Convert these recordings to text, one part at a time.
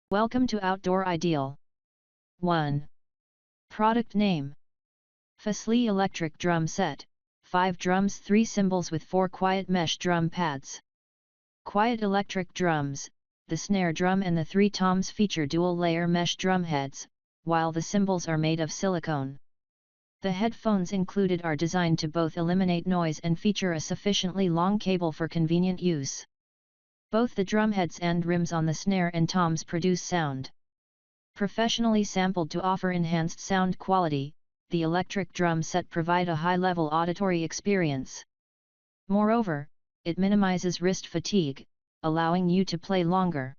Welcome to Outdoor Ideal. 1. Product name. Fesley Electric Drum Set, 5 drums 3 cymbals with 4 quiet mesh drum pads. Quiet electric drums, the snare drum and the 3 toms feature dual-layer mesh drum heads, while the cymbals are made of silicone. The headphones included are designed to both eliminate noise and feature a sufficiently long cable for convenient use. Both the drumheads and rims on the snare and toms produce sound. Professionally sampled to offer enhanced sound quality, the electric drum set provide a high-level auditory experience. Moreover, it minimizes wrist fatigue, allowing you to play longer.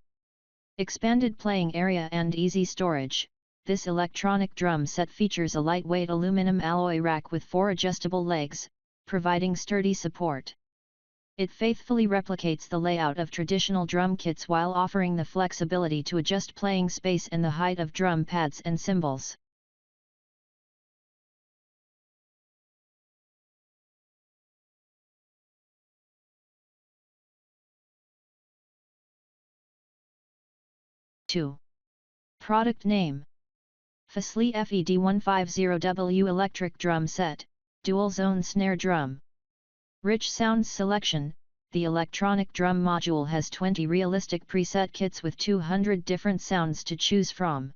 Expanded playing area and easy storage, this electronic drum set features a lightweight aluminum alloy rack with 4 adjustable legs, providing sturdy support. It faithfully replicates the layout of traditional drum kits while offering the flexibility to adjust playing space and the height of drum pads and cymbals. Product name. Fesley FED150W Electric Drum Set, Dual Zone Snare Drum. Rich sounds selection. The electronic drum module has 20 realistic preset kits with 200 different sounds to choose from.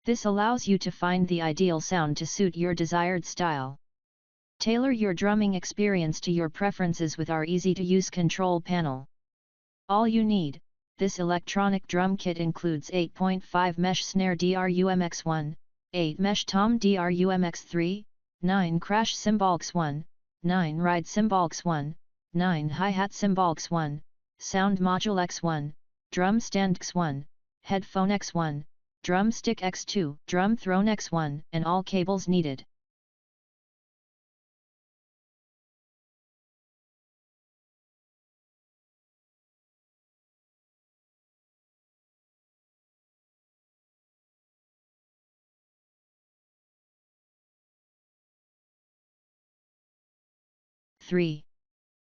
This allows you to find the ideal sound to suit your desired style. Tailor your drumming experience to your preferences with our easy-to-use control panel. All you need. This electronic drum kit includes 8.5 mesh snare DRUMX1, 8 mesh tom DRUMX3, 9 crash cymbals 1, 9 ride cymbals 1, 9 hi-hat cymbals 1, sound module X1, drum stand X1, headphone X1, drum stick X2, drum throne X1, and all cables needed.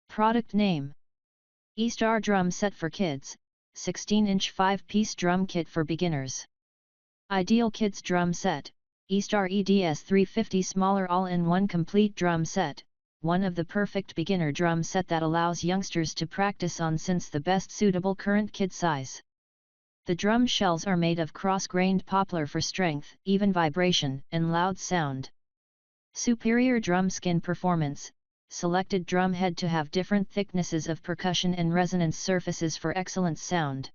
Product name. Eastar Drum Set for Kids, 16-inch 5-piece drum kit for beginners. Ideal Kids Drum Set, Eastar EDS 350 smaller all-in-one complete drum set, one of the perfect beginner drum set that allows youngsters to practice on since the best suitable current kid size. The drum shells are made of cross-grained poplar for strength, even vibration, and loud sound. Superior drum skin performance. Selected drum head to have different thicknesses of percussion and resonance surfaces for excellent sound.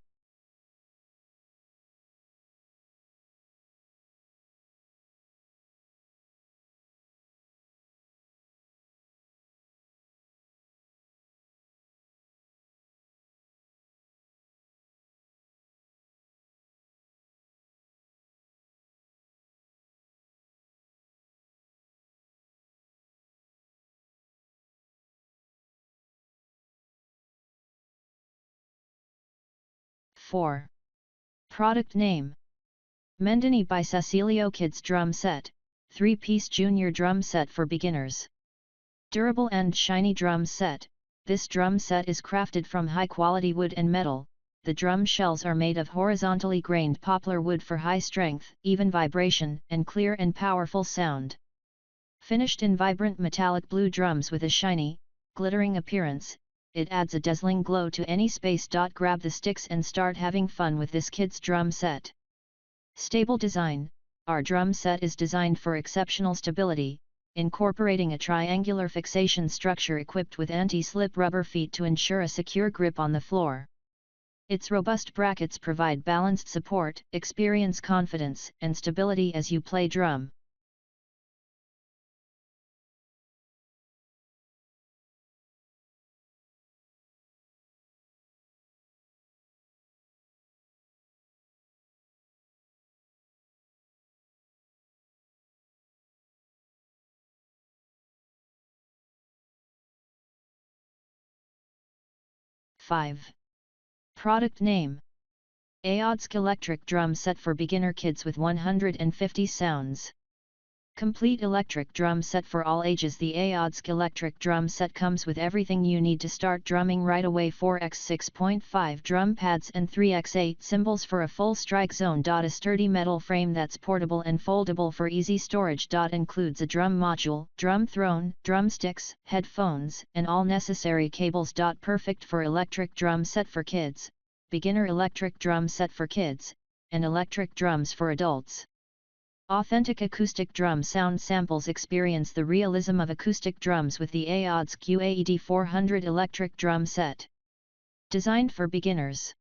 Product name. Mendini by Cecilio Kids Drum Set, 3-piece junior drum set for beginners. Durable and shiny drum set. This drum set is crafted from high-quality wood and metal. The drum shells are made of horizontally grained poplar wood for high strength, even vibration, and clear and powerful sound. Finished in vibrant metallic blue drums with a shiny, glittering appearance, it adds a dazzling glow to any space. Grab the sticks and start having fun with this kid's drum set. Stable design. Our drum set is designed for exceptional stability, incorporating a triangular fixation structure equipped with anti-slip rubber feet to ensure a secure grip on the floor. Its robust brackets provide balanced support, experience confidence, and stability as you play drum. Product name. AODSK Electric Drum Set for beginner kids with 150 sounds. Complete electric drum set for all ages. The AODSK Electric Drum Set comes with everything you need to start drumming right away: 4x6.5 drum pads and 3x8 cymbals for a full strike zone. A sturdy metal frame that's portable and foldable for easy storage. Includes a drum module, drum throne, drumsticks, headphones, and all necessary cables. Perfect for electric drum set for kids, beginner electric drum set for kids, and electric drums for adults. Authentic acoustic drum sound samples. Experience the realism of acoustic drums with the AODSK UAED 400 Electric Drum Set. Designed for beginners.